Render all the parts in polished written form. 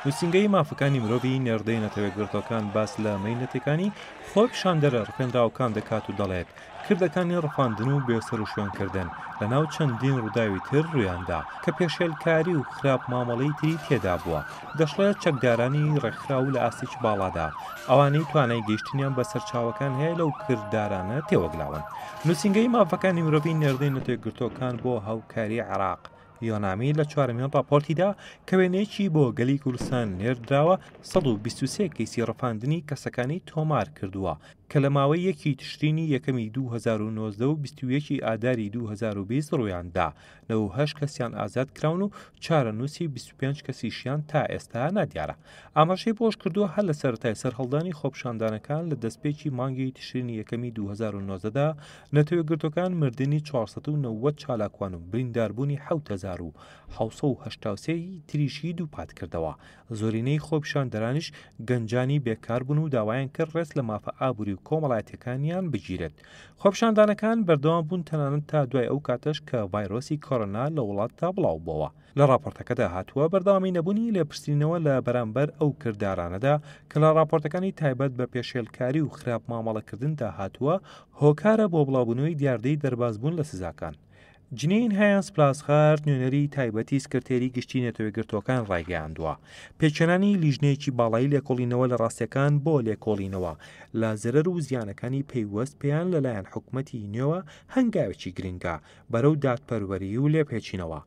نووسینگەی مافەکانی مرۆڤی نێردەی نەتەوەیەکگرتوەکان باس لە مەینەتەکانی خۆی پیشاندەرە ڕفێنراوەکان دەکات و دەڵێت کردەکانی ڕفاندن و بێسەر و شوێنکردن لە ناو چەندین ڕووداوی تر ڕوویاندا کە پێشێلکاری و خراپ مامەڵەی تری تێدا بووە دەشڵێت چەکدارانی ڕێکخراو لە ئاستێکی باڵادا ئەوانەی توانای گەیشتنیان بە سەرچاوەکان هەیە لەو کردارانە تێوەگلاون نووسینگەی مافەکانی مرۆڤی نێردەی نەتەوەیەکگرتوەکان بۆ هاوکاری عێراق یۆنامی لە چوارەمین ڕاپۆرتیدا کە وێنەیەکی بۆ گەلی کوردستان نێردراوە 123 کەیسی ڕەفاندنی کەسەکانی تۆمار کردووە کە لە ماوەی 1 تشرینی یەکەمی 2019 و 21 ئاداری 2020 ڕوویاندا 98 کەسیان ئازاد کراون و چارەنووسی 25 کەسیشیان تا ئێستا نادیارە ئاماژەی بۆش کردووە هەر لە سەرەتای سەرهەڵدانی خۆپیشاندانەکان لە دەستپێکی مانگی تشرینی یەکەمی 2019دا نەتەوەیەکگرتوەکان مردنی 490 چالاکوان و برینداربوونی 7783 تریشی دووپات کردەوە زۆرینەی خۆپیشاندەرانیش گەنجانی بێکار بوون و داوایان کرد ڕێست لە مافە ئابووری و کۆمەڵایەتیەکانیان بگیرێت خۆپیشاندانەکان بەردەوام بوون تەنانەت تا دوای ئەو کاتەش کە ڤایرۆسی کۆڕۆنا لە وڵاتدا بڵاو بووەوە لە راپۆرتەکەدا هاتووە بەردەوامی نەبوونی لێپرسینەوە لە بەرامبەر ئەو کردارانەدا کە لە راپۆرتەکانی تایبەت بە پێشێلکاری و خراپ مامەڵەکردندا هاتووە هۆکارە بۆ بڵاوبوونەوەی دیاردەی دەربازبوون لە سزاکان جنین هایانس پلاسخارد نوێنەری تایبەتی سکرتێری گشتی نەتەوەیەکگرتوەکان ڕایگەیاندووە پێچەنانی لیژنەیەکی باڵایی لێکۆڵینەوە لە ڕاستیەکان بۆ لێکۆڵینەوە لا زەرەر و زیانەکانی پەیوەست پێیان لەلایەن حکوومەتی نوێوە هەنگاوێکی گرنگە بەرەو دادپەروەری و لێپێچینەوە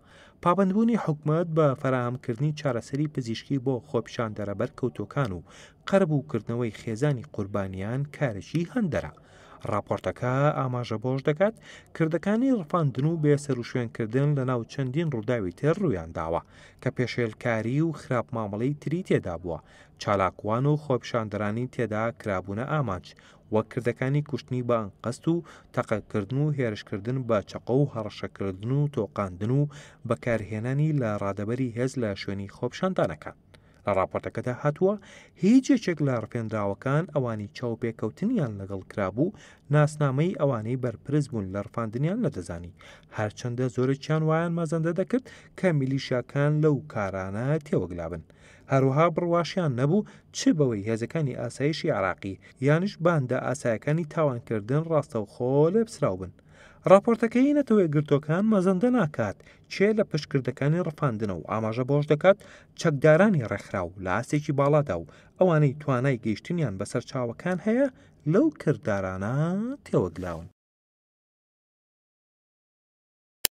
پابندبوونی حکوومەت بە فراهەمکردنی چارەسەری پزیشکی بۆ خۆپیشاندەرە بەرکەوتوەکان و قەرەبووکردنەوەی خێزانی قوربانیان کارێکی هەندەرە راپۆرتەکە ئاماژە بۆش دەکات کردەکانی ڕفاندن و بێسەر و شوێنکردن لە ناو چەندین ڕووداوی تر ڕوویان داوە کە پێشێلکاری و خراپ مامەڵەی تری تێدا بووە چالاکوان و خۆپیشاندەرانی تێدا کرابوونە ئامانج وەک کردەکانی کوشتنی بە ئەنقەست و تەقەکردن و هێرشکردن بە چەقە و هەڕەشەکردن و تۆقاندن و بەکارهێنانی لە ڕادەبەری هێز لە شوێنی خۆپیشاندانەکان لە راپۆرتەکەدا هاتووە هیچ یەکێک لە ڕفێنراوەکان ئەوانی چاوپێکەوتنیان لەگەڵ کرابوو ناسنامەی ئەوانەی بەرپرس بوون لە ڕفاندنیان نەدەزانی هەرچەندە زۆرێکیان وایان مەزەندە دەکرد کە میلیشیاکان لەو کارانە تێوەگلابن هەروەها بڕواشیان نەبوو چ بەوەی هێزەکانی ئاسایشی عێراقی یانش باندا ئاسایەکانی تاوانکردن ڕاستەوخۆ لێپسراو بن راپۆرتەکەی نەتەوەیەکگرتوەکان مەزەندە ناکات چێ لە پشتکردەکانی ڕفاندنە و ئاماژە بۆش دەکات چەکدارانی ڕێکخراو لە ئاستێکی باڵادا و ئەوانەی توانای گەیشتنیان بەسەر چاوەکان هەیە لەو کردارانە تێوەگلاون